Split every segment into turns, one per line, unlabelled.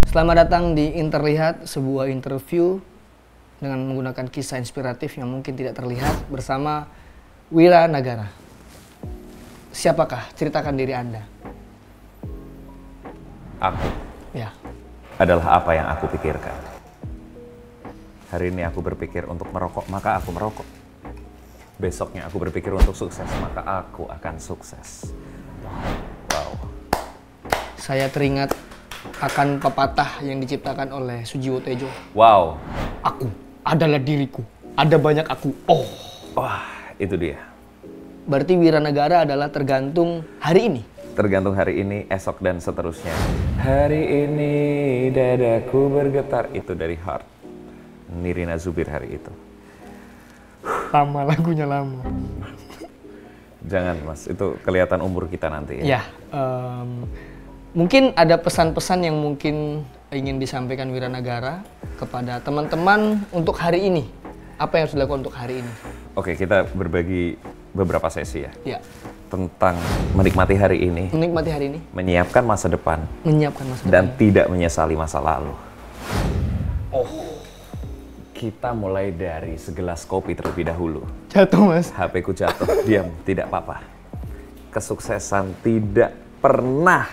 Selamat datang di Interlihat, sebuah interview dengan menggunakan kisah inspiratif yang mungkin tidak terlihat bersama Wira Nagara. Siapakah? Ceritakan diri Anda.
Aku
Ya.
adalah apa yang aku pikirkan. Hari ini aku berpikir untuk merokok, maka aku merokok. Besoknya aku berpikir untuk sukses, maka aku akan sukses. Wow.
Saya teringat akan pepatah yang diciptakan oleh Sujiwo Tejo.
Wow.
Aku adalah diriku. Ada banyak aku. Oh.
Wah, itu dia.
Berarti Wira Nagara adalah tergantung hari ini.
Tergantung hari ini, esok, dan seterusnya. Hari ini dadaku bergetar. Itu dari Heart. Nirina Zubir hari itu.
Lama lagunya lama.
Jangan mas, itu kelihatan umur kita nanti ya.
Ya, mungkin ada pesan-pesan yang mungkin ingin disampaikan Wira Nagara kepada teman-teman untuk hari ini. Apa yang harus dilakukan untuk hari ini?
Oke, kita berbagi beberapa sesi ya.
Ya,
Tentang menikmati hari ini,
menikmati hari ini,
menyiapkan masa depan,
menyiapkan masa
dan
depan.
tidak menyesali masa lalu.
Oh,
Kita mulai dari segelas kopi terlebih dahulu.
jatuh mas.
HP ku jatuh, diam, tidak apa-apa. Kesuksesan tidak pernah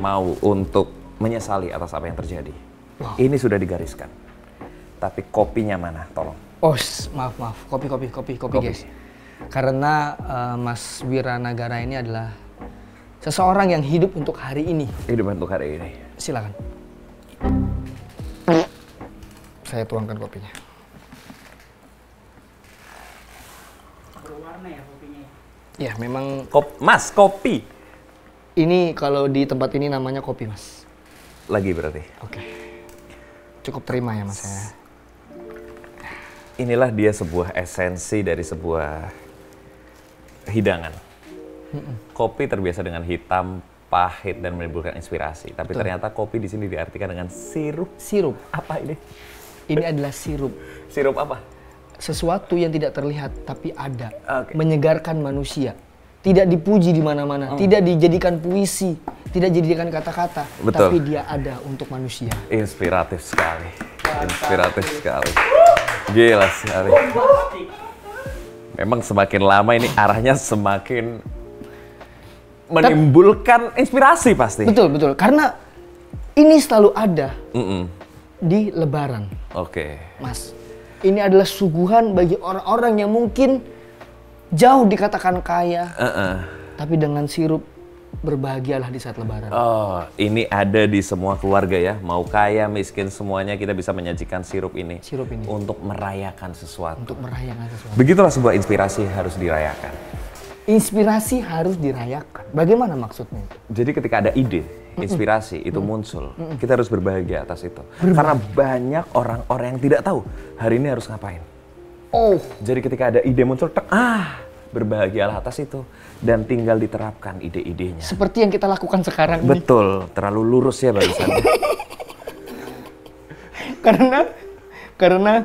mau untuk menyesali atas apa yang terjadi.
Wow.
Ini sudah digariskan. Tapi kopinya mana? Tolong.
Oh, maaf. Kopi guys. Karena Mas Wira Nagara ini adalah seseorang yang hidup untuk hari ini.
Hidup untuk hari ini.
Silakan. Saya tuangkan kopinya.
Berwarna ya kopinya.
Ya, memang
Mas, kopi.
ini kalau di tempat ini namanya kopi, Mas.
Lagi berarti.
Oke. Cukup terima ya, Mas ya.
Inilah dia sebuah esensi dari sebuah hidangan. Kopi terbiasa dengan hitam, pahit, dan menimbulkan inspirasi. Tapi ternyata kopi di sini diartikan dengan sirup.
Sirup.
Apa ini?
Ini adalah sirup.
Sirup apa?
Sesuatu yang tidak terlihat tapi ada.
Oke.
Menyegarkan manusia. Tidak dipuji di mana-mana, tidak dijadikan puisi, tidak dijadikan kata-kata,
Betul.
tapi dia ada untuk manusia.
Inspiratif sekali. Inspiratif sekali. Gila sekali. Memang semakin lama ini arahnya semakin menimbulkan inspirasi pasti.
Betul. Karena ini selalu ada
Mm-mm.
di Lebaran,
Oke.
Mas. Ini adalah suguhan bagi orang-orang yang mungkin jauh dikatakan kaya, tapi dengan sirup berbahagialah di saat Lebaran.
Oh, ini ada di semua keluarga ya. Mau kaya, miskin, semuanya kita bisa menyajikan sirup ini.
Sirup ini.
Untuk merayakan sesuatu.
Untuk merayakan sesuatu.
Begitulah sebuah inspirasi harus dirayakan.
Inspirasi harus dirayakan. Bagaimana maksudnya?
Jadi ketika ada ide, inspirasi itu muncul, kita harus berbahagia atas itu. Karena banyak orang-orang yang tidak tahu hari ini harus ngapain.
Oh,
Jadi ketika ada ide muncul, berbahagialah atas itu. Dan tinggal diterapkan ide-idenya.
seperti yang kita lakukan sekarang ini.
Betul, terlalu lurus ya barusan.
Karena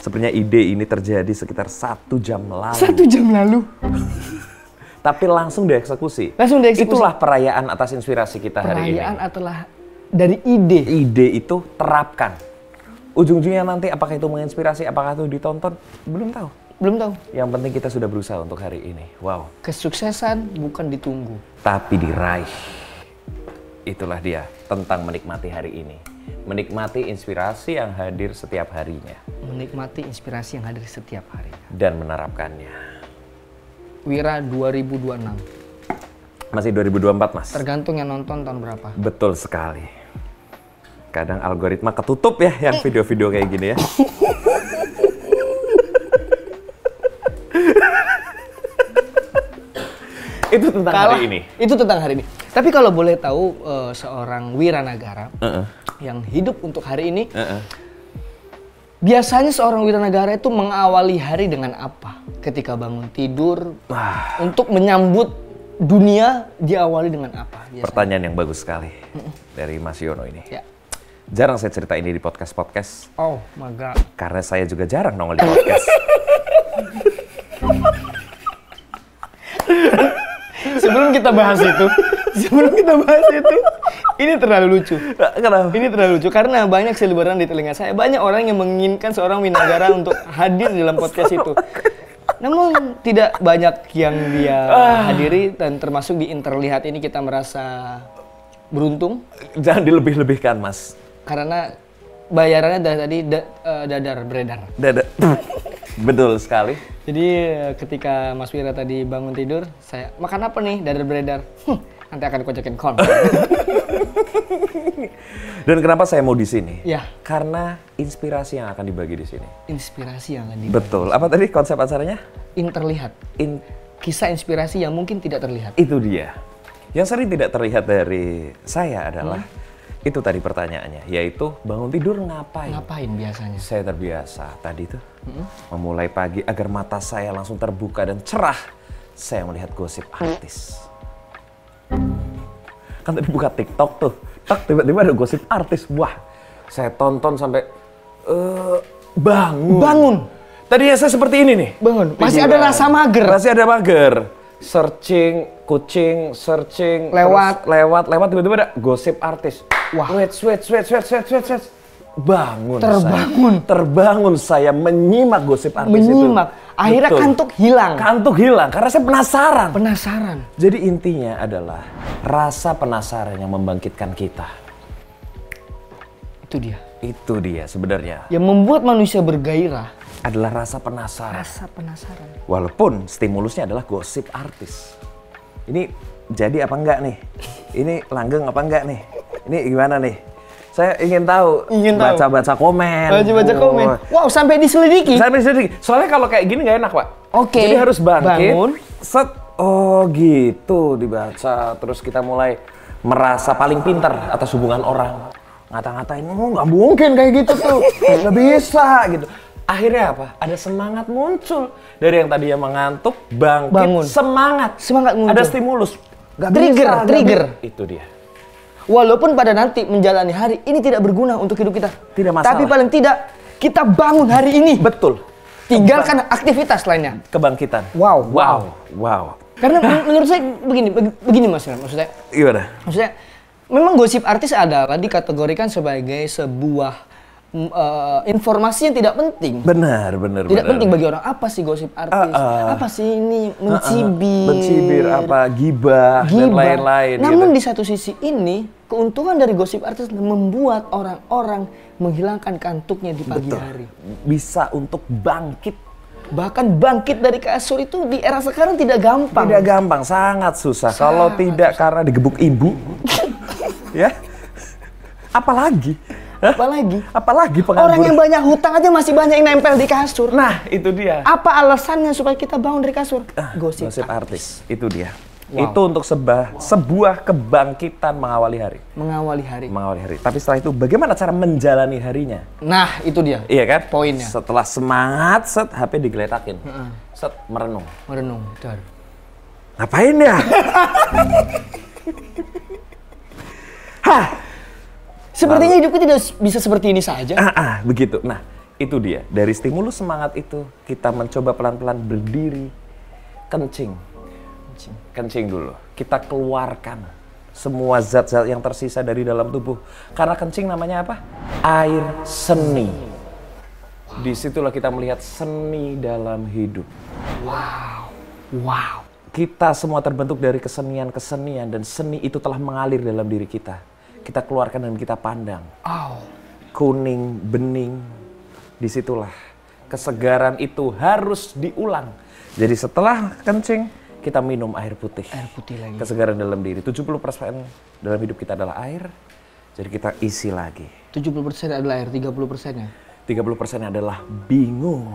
Sebenarnya ide ini terjadi sekitar 1 jam lalu.
1 jam lalu
Tapi langsung dieksekusi.
langsung dieksekusi.
Itulah perayaan atas inspirasi kita hari ini.
Perayaan adalah dari ide.
Ide itu terapkan. Ujung-ujungnya nanti apakah itu menginspirasi, apakah itu ditonton, belum tahu.
Belum tahu.
Yang penting kita sudah berusaha untuk hari ini. Wow.
Kesuksesan bukan ditunggu.
Tapi diraih. Itulah dia tentang menikmati hari ini. Menikmati inspirasi yang hadir setiap harinya.
Menikmati inspirasi yang hadir setiap hari.
Dan menerapkannya.
Wira 2026.
Masih 2024 mas?
Tergantung yang nonton tahun berapa.
Betul sekali. Kadang algoritma ketutup ya yang video-video kayak gini ya. Itu tentang hari ini.
Itu tentang hari ini. Tapi kalau boleh tahu seorang Wira Nagara yang hidup untuk hari ini, biasanya seorang Wira Nagara itu mengawali hari dengan apa? Ketika bangun tidur, untuk menyambut dunia diawali dengan apa? Biasanya?
Pertanyaan yang bagus sekali dari Mas Yono ini.
Ya.
Jarang saya cerita ini di podcast-podcast.
Oh my God.
Karena saya juga jarang nongol di podcast.
Sebelum kita bahas itu, Ini terlalu lucu.
Kenapa?
Ini terlalu lucu karena banyak seliburan di telinga saya. Banyak orang yang menginginkan seorang Winagara untuk hadir dalam podcast itu. Namun tidak banyak yang dia hadiri dan termasuk di Interlihat ini kita merasa beruntung.
Jangan dilebih-lebihkan, Mas.
Karena bayarannya dari tadi dadar beredar.
Betul sekali.
Jadi ketika Mas Wira tadi bangun tidur, saya makan apa nih? Dadar beredar. Nanti akan kocokin kon.
Dan kenapa saya mau di sini?
Ya.
Karena inspirasi yang akan dibagi di sini.
Inspirasi yang tadi.
Betul. Apa tadi konsep acaranya?
Interlihat. Kisah inspirasi yang mungkin tidak terlihat.
Itu dia. Yang sering tidak terlihat dari saya adalah itu tadi pertanyaannya, yaitu bangun tidur ngapain?
Ngapain biasanya?
Saya terbiasa tadi tuh memulai pagi agar mata saya langsung terbuka dan cerah. Saya melihat gosip artis. Kan tadi buka TikTok tuh, tiba-tiba ada gosip artis. Wah, saya tonton sampai bangun. Tadinya saya seperti ini nih.
Bangun. Masih ada rasa mager.
Masih ada mager. Searching, kucing, searching.
Lewat.
Tiba-tiba ada gosip artis.
Wah.
Wait. Bangun. Terbangun saya menyimak gosip artis itu.
Akhirnya
Betul.
kantuk hilang
Karena saya penasaran.
Jadi
intinya adalah rasa penasaran yang membangkitkan kita. Itu dia sebenarnya.
Yang membuat manusia bergairah
Adalah rasa penasaran.
penasaran.
Walaupun stimulusnya adalah gosip artis. Ini jadi apa enggak nih? Ini langgeng apa enggak nih? Ini gimana nih? Saya ingin tahu. Baca-baca komen.
Wow, sampai diselidiki.
Soalnya kalau kayak gini nggak enak, Pak.
Oke.
Jadi harus bangkit.
Bangun.
Set. Oh gitu dibaca. Terus kita mulai merasa paling pintar atas hubungan orang. Ngata-ngatain, nggak mungkin kayak gitu tuh. Nggak bisa gitu. Akhirnya apa? Ada semangat muncul. Dari yang tadinya mengantuk, bangun. Semangat muncul. Ada stimulus.
Trigger.
Itu dia.
Walaupun pada nanti menjalani hari ini tidak berguna untuk hidup kita.
Tidak masalah.
Tapi paling tidak kita bangun hari ini.
Betul.
Tinggalkan aktivitas lainnya.
Kebangkitan.
Wow. Karena menurut saya begini Mas, maksudnya.
Gimana?
Maksudnya memang gosip artis adalah dikategorikan sebagai sebuah informasi yang tidak penting.
Benar.
Tidak penting bagi orang. Apa sih gosip artis? Apa sih ini
mencibir, apa gibah dan lain-lain.
Namun di satu sisi ini keuntungan dari gosip artis membuat orang-orang menghilangkan kantuknya di pagi hari.
Bisa untuk bangkit.
Bahkan bangkit dari kasur itu di era sekarang tidak gampang.
Tidak gampang, sangat susah. Kalau tidak karena digebuk ibu, ya. Apalagi pengangguran.
Orang yang banyak hutang aja masih banyak yang nempel di kasur.
Nah, itu dia.
Apa alasannya supaya kita bangun dari kasur? Gosip
artis. Itu dia. Wow. Itu untuk sebuah kebangkitan mengawali hari. Tapi setelah itu bagaimana cara menjalani harinya?
Nah, itu dia.
Iya kan?
Poinnya.
Setelah semangat, HP digeletakin. Merenung.
Betul.
Ngapain ya?
Sepertinya hidupku tidak bisa seperti ini saja.
Begitu. Nah, itu dia. Dari stimulus semangat itu, kita mencoba pelan-pelan berdiri, kencing dulu. Kita keluarkan semua zat-zat yang tersisa dari dalam tubuh. Karena kencing namanya apa? Air seni. Disitulah kita melihat seni dalam hidup.
Wow.
Kita semua terbentuk dari kesenian-kesenian dan seni itu telah mengalir dalam diri kita. Kita keluarkan dan kita pandang. Kuning, bening, disitulah kesegaran itu harus diulang. Jadi setelah kencing, kita minum air putih.
Air putih lagi.
Kesegaran dalam diri. 70% dalam hidup kita adalah air. Jadi kita isi lagi.
70% adalah air, 30%-nya?
30% adalah bingung.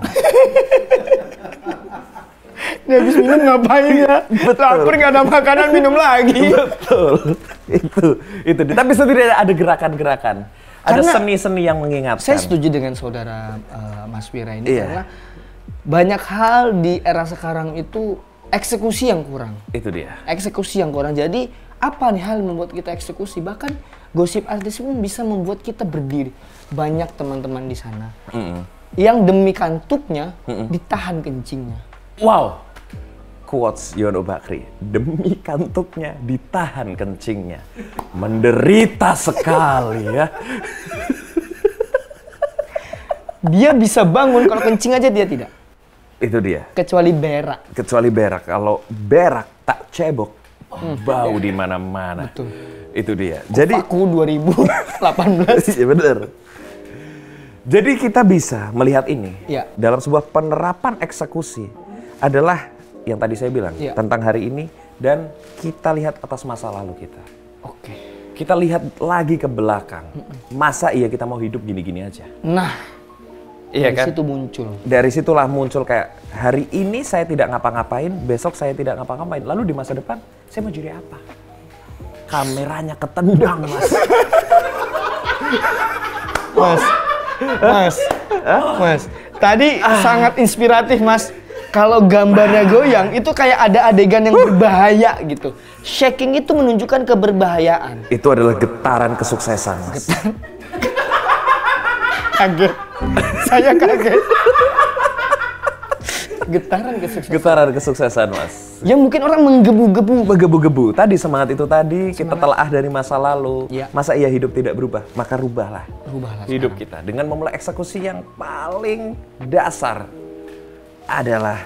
Ini habis minum ngapain ya? Lapar nggak ada makanan, minum lagi.
Betul. Itu. Tapi setidaknya ada gerakan-gerakan. Ada seni-seni yang mengingatkan.
Saya setuju dengan saudara Mas Wira ini. Karena banyak hal di era sekarang itu eksekusi yang kurang.
Itu dia.
Eksekusi yang kurang. Jadi apa nih hal yang membuat kita eksekusi? Bahkan gosip artis pun bisa membuat kita berdiri. Banyak teman-teman di sana yang demi kantuknya ditahan kencingnya.
Wow. quotes Yono Bakri, demi kantuknya ditahan kencingnya, menderita sekali ya.
Dia bisa bangun, kalau kencing aja dia tidak.
Itu dia.
Kecuali berak.
Kecuali berak, kalau berak tak cebok, bau di mana-mana.
Betul.
Itu dia. Jadi
aku 2018.
iya bener. Jadi kita bisa melihat ini
Ya.
dalam sebuah penerapan eksekusi adalah yang tadi saya bilang
Ya.
tentang hari ini, dan kita lihat atas masa lalu kita.
Oke.
Kita lihat lagi ke belakang. Masa iya kita mau hidup gini-gini aja?
Nah,
Iya
dari
kan?
situ muncul.
Dari situlah muncul kayak hari ini saya tidak ngapa-ngapain, besok saya tidak ngapa-ngapain. Lalu di masa depan saya mau jadi apa? Kameranya ketendang, Mas.
Mas, tadi sangat inspiratif, Mas. Kalau gambarnya goyang, itu kayak ada adegan yang berbahaya gitu. Shaking itu menunjukkan keberbahayaan.
Itu adalah getaran kesuksesan, Mas.
Kaget. Saya kaget. Getaran kesuksesan.
Getaran kesuksesan, Mas.
Ya mungkin orang menggebu-gebu.
Menggebu-gebu. Tadi semangat itu tadi kita telaah dari masa lalu.
Ya.
Masa iya hidup tidak berubah? Maka rubahlah
Rubahlah
hidup kita dengan memulai eksekusi yang paling dasar adalah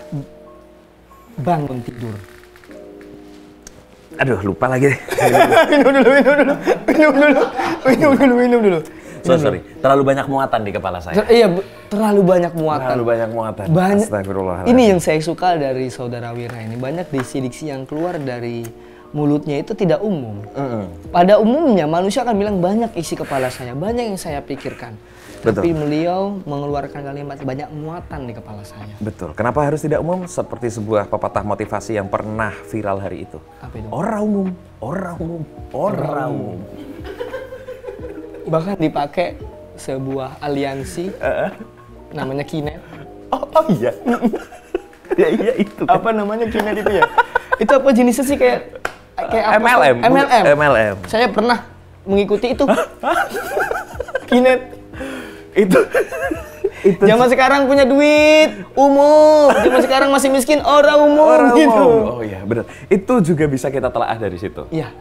bangun tidur.
aduh lupa lagi.
Minum dulu.
Sorry. Terlalu banyak muatan di kepala saya.
Iya, terlalu banyak muatan.
Terlalu banyak muatan.
Banyak.
Astagfirullahaladzim.
Ini yang saya suka dari saudara Wira ini. Banyak diksi-diksi yang keluar dari mulutnya itu tidak umum. Pada umumnya manusia akan bilang banyak isi kepala saya, banyak yang saya pikirkan.
Betul.
Tapi beliau mengeluarkan kalimat banyak muatan di kepala saya.
Betul. Kenapa harus tidak umum? Seperti sebuah pepatah motivasi yang pernah viral hari itu.
Apa itu?
Orang umum, orang umum, orang umum.
Bahkan dipakai sebuah aliansi namanya Kinet.
Oh iya. Ya iya itu. Kan.
Apa namanya Kinet itu ya? Itu apa jenisnya sih kayak apa?
MLM. MLM.
Saya pernah mengikuti itu. Kinet.
Itu
Zaman sekarang punya duit umum, zaman sekarang masih miskin orang umum gitu.
Oh iya benar. Itu juga bisa kita telaah dari situ.
Iya.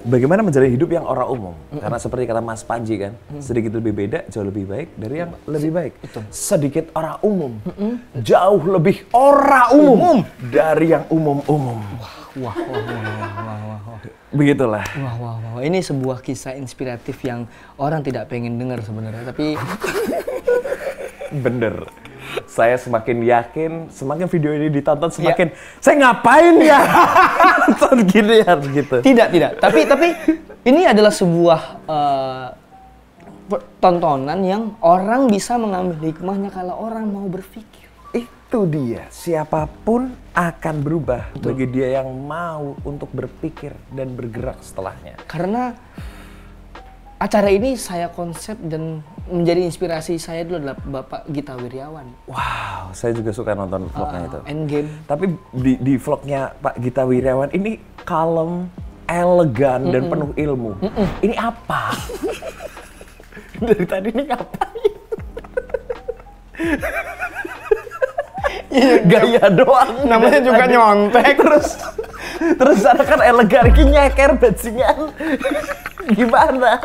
Bagaimana menjalani hidup yang orang umum? Karena seperti kata Mas Panji kan, sedikit lebih beda jauh lebih baik dari yang lebih baik. Sedikit orang umum, jauh lebih orang umum dari yang umum-umum.
Wah.
Begitulah.
Wah. Ini sebuah kisah inspiratif yang orang tidak pengen dengar sebenarnya, tapi
Bener. Saya semakin yakin, semakin video ini ditonton semakin saya ngapain ya? Nonton gini harus gitu.
tidak. Tapi ini adalah sebuah tontonan yang orang bisa mengambil hikmahnya kalau orang mau berpikir.
Itu dia, siapapun akan berubah bagi dia yang mau untuk berpikir dan bergerak setelahnya.
Karena acara ini saya konsep dan menjadi inspirasi saya dulu adalah Bapak Gita Wirjawan.
Wow, saya juga suka nonton vlognya itu.
Endgame.
Tapi di vlognya Pak Gita Wirjawan ini kalem, elegan, dan penuh ilmu. Ini apa? Dari tadi ini ngapain? Gaya doang.
Namanya juga
tadi.
nyontek.
Terus ada kan elegan, ini nyeker bajingan. Gimana?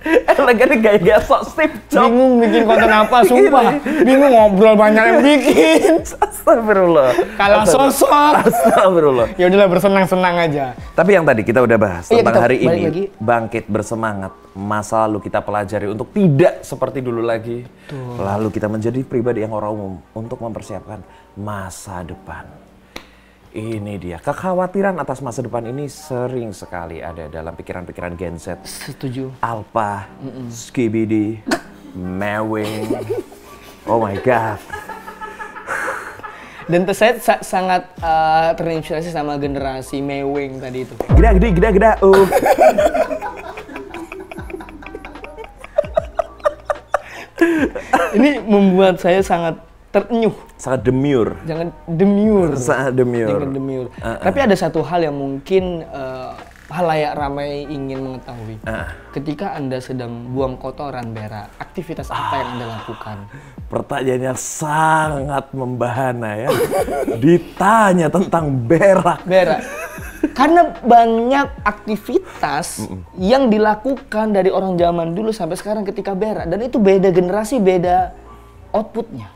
Elegan ini gaya-gaya sok Steve Jobs.
Bingung bikin konten apa, sumpah. Bingung ngobrol banyak yang bikin.
Astagfirullah.
Kalah sosok.
Astagfirullah.
Ya udahlah bersenang-senang aja.
Tapi yang tadi kita udah bahas tentang
kita
hari
balik
ini,
lagi.
bangkit bersemangat, masa lalu kita pelajari untuk tidak seperti dulu lagi. Lalu kita menjadi pribadi yang orang umum untuk mempersiapkan masa depan. Ini dia, kekhawatiran atas masa depan ini sering sekali ada dalam pikiran-pikiran Gen Z.
Setuju.
Alpha, Skibidi, Mewing, oh my god.
Dan saya sangat terinspirasi sama generasi Mewing tadi itu.
Geda.
Ini membuat saya sangat terenyuh.
Sangat demure.
Jangan demure.
Sangat demure.
Jangan demure. Tapi ada satu hal yang mungkin halayak ramai ingin mengetahui. Ketika Anda sedang buang kotoran berak, aktivitas apa yang Anda lakukan?
Pertanyaannya sangat membahana ya. Ditanya tentang berak.
Berak. Karena banyak aktivitas yang dilakukan dari orang zaman dulu sampai sekarang ketika berak. Dan itu beda generasi, beda outputnya.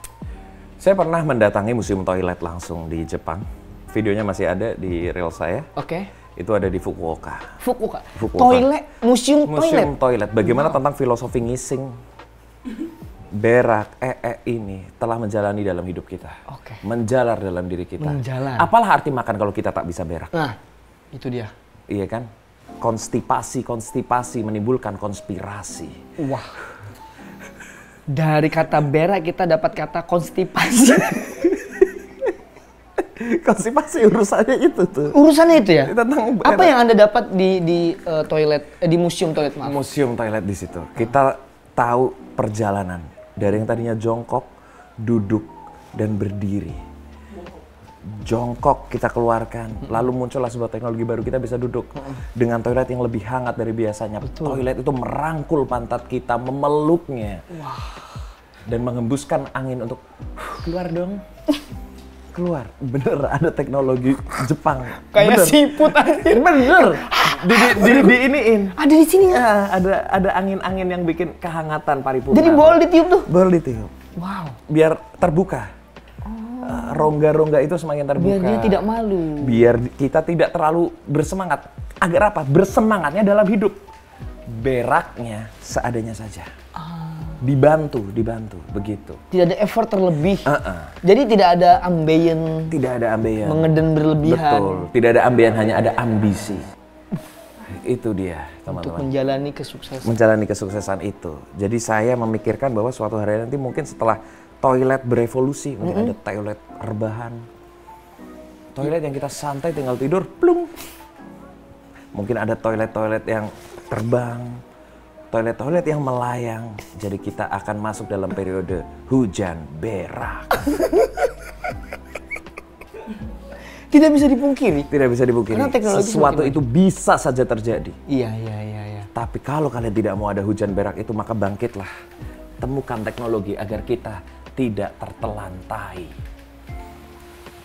Saya pernah mendatangi museum toilet langsung di Jepang. Videonya masih ada di reel saya.
Oke.
Itu ada di Fukuoka.
Fukuoka.
Fukuoka.
Toilet, museum
toilet. Bagaimana tentang filosofi ngising? Berak, ini telah menjalani dalam hidup kita.
Oke.
Menjalar dalam diri kita.
Menjalar.
Apalah arti makan kalau kita tak bisa berak?
Nah, itu dia.
Iya kan? Konstipasi menimbulkan konspirasi.
Wah. Dari kata berak kita dapat kata konstipasi.
Konstipasi urusannya itu tuh.
Urusannya itu ya?
Tentang
apa yang Anda dapat di toilet, di museum toilet, maaf?
Museum toilet di situ. Kita tahu perjalanan dari yang tadinya jongkok, duduk, dan berdiri. Jongkok kita keluarkan, lalu muncullah sebuah teknologi baru, kita bisa duduk dengan toilet yang lebih hangat dari biasanya. Betul. Toilet itu merangkul pantat kita, memeluknya, dan mengembuskan angin untuk keluar dong. Keluar, bener ada teknologi Jepang.
Kayak siput anjir.
Bener. Di iniin.
Ada di sini ya?
Ada angin-angin yang bikin kehangatan paripurna.
Jadi bol ditiup tuh?
Bol ditiup.
Wow.
Biar terbuka. Rongga-rongga itu semakin terbuka.
Biar dia tidak malu.
Biar kita tidak terlalu bersemangat. Agar apa? Bersemangatnya dalam hidup. Beraknya seadanya saja. Dibantu begitu.
Tidak ada effort terlebih. Jadi tidak ada ambeien.
Tidak ada ambeien.
Mengeden berlebihan.
Betul. Tidak ada ambeien, hanya ada ambisi. Itu dia, teman-teman.
Untuk menjalani kesuksesan.
Menjalani kesuksesan itu. Jadi saya memikirkan bahwa suatu hari nanti mungkin setelah toilet berevolusi, mungkin ada toilet rebahan. Toilet yang kita santai tinggal tidur, plung. Mungkin ada toilet-toilet yang terbang. Toilet-toilet yang melayang. Jadi kita akan masuk dalam periode hujan berak.
Tidak bisa dipungkiri.
Tidak bisa dipungkiri.
Karena teknologi
sesuatu itu bisa saja terjadi.
Iya.
Tapi kalau kalian tidak mau ada hujan berak itu, maka bangkitlah. Temukan teknologi agar kita tidak tertelantai.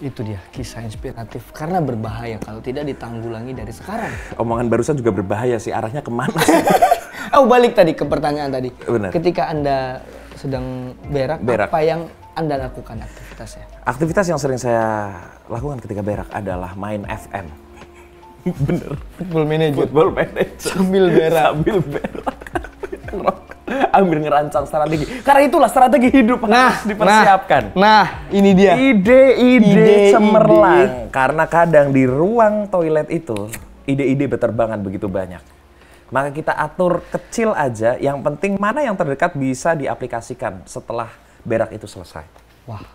Itu dia, kisah inspiratif. Karena berbahaya kalau tidak ditanggulangi dari sekarang.
Omongan barusan juga berbahaya sih, arahnya kemana sih?
Balik tadi ke pertanyaan tadi.
Benar.
Ketika Anda sedang berak, apa yang Anda lakukan aktivitasnya?
Aktivitas yang sering saya lakukan ketika berak adalah main FM. Bener.
Football manager.
Sambil berak. Ambil ngerancang strategi. Karena itulah strategi hidup harus dipersiapkan.
Nah, ini dia.
Ide-ide cemerlang. Karena kadang di ruang toilet itu, ide-ide berterbangan begitu banyak. Maka kita atur kecil aja, yang penting mana yang terdekat bisa diaplikasikan setelah berak itu selesai.
Wah,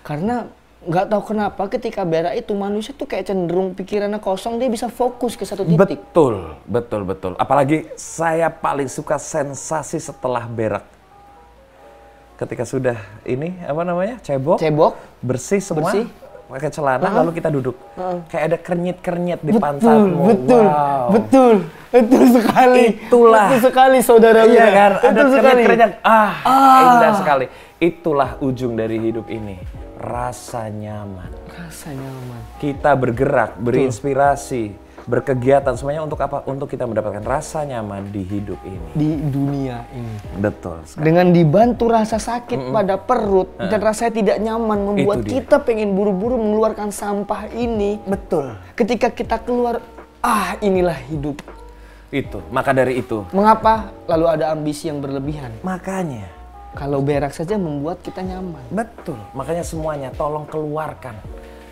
karena nggak tahu kenapa ketika berak itu manusia tuh kayak cenderung pikirannya kosong, dia bisa fokus ke satu titik.
Betul. Apalagi saya paling suka sensasi setelah berak. Ketika sudah cebok, bersih semua, pakai celana, lalu kita duduk. Kayak ada kernyit-kernyit di pantatmu.
Betul sekali.
Betul sekali
saudara.
Iya kan, ada kernyit-kernyit. Indah sekali. Itulah ujung dari hidup ini. Rasa nyaman. Kita bergerak, berinspirasi, berkegiatan, semuanya untuk apa? Untuk kita mendapatkan rasa nyaman di hidup ini.
Di dunia ini.
Betul sekali.
Dengan dibantu rasa sakit pada perut dan rasa tidak nyaman membuat kita pengen buru-buru mengeluarkan sampah ini.
Betul.
Ketika kita keluar, inilah hidup.
Itu, maka dari itu.
Mengapa lalu ada ambisi yang berlebihan?
Makanya.
Kalau berak saja membuat kita nyaman.
Betul. Makanya semuanya tolong keluarkan.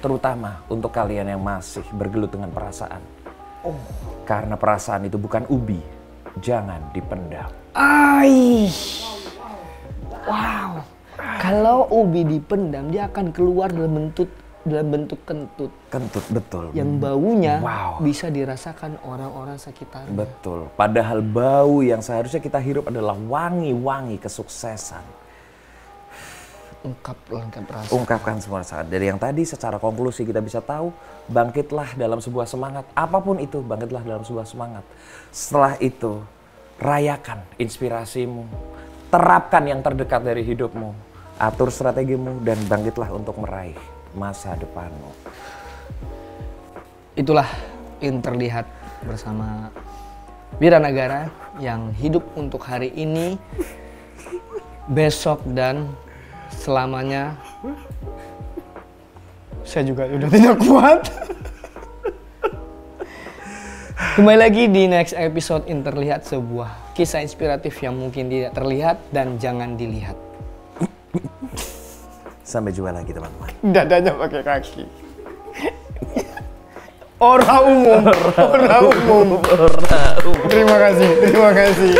Terutama untuk kalian yang masih bergelut dengan perasaan. Karena perasaan itu bukan ubi. Jangan dipendam.
Wow. Kalau ubi dipendam, dia akan keluar dalam bentuk kentut.
Kentut, betul.
Yang baunya bisa dirasakan orang-orang sekitar.
Betul. Padahal bau yang seharusnya kita hirup adalah wangi-wangi kesuksesan.
ungkapkan rasa.
Ungkapkan semua rasa. Dari yang tadi secara konklusi kita bisa tahu, bangkitlah dalam sebuah semangat. Apapun itu, bangkitlah dalam sebuah semangat. Setelah itu, rayakan inspirasimu. Terapkan yang terdekat dari hidupmu. Atur strategimu dan bangkitlah untuk meraih masa depanmu.
Itulah yang terlihat bersama Wiranagara yang hidup untuk hari ini, besok dan selamanya. Saya juga udah tidak kuat. Kembali lagi di next episode Interlihat, sebuah kisah inspiratif yang mungkin tidak terlihat dan jangan dilihat.
Sampai jumpa lagi teman-teman.
Dadanya pakai kaki. Orang umum. Terima kasih.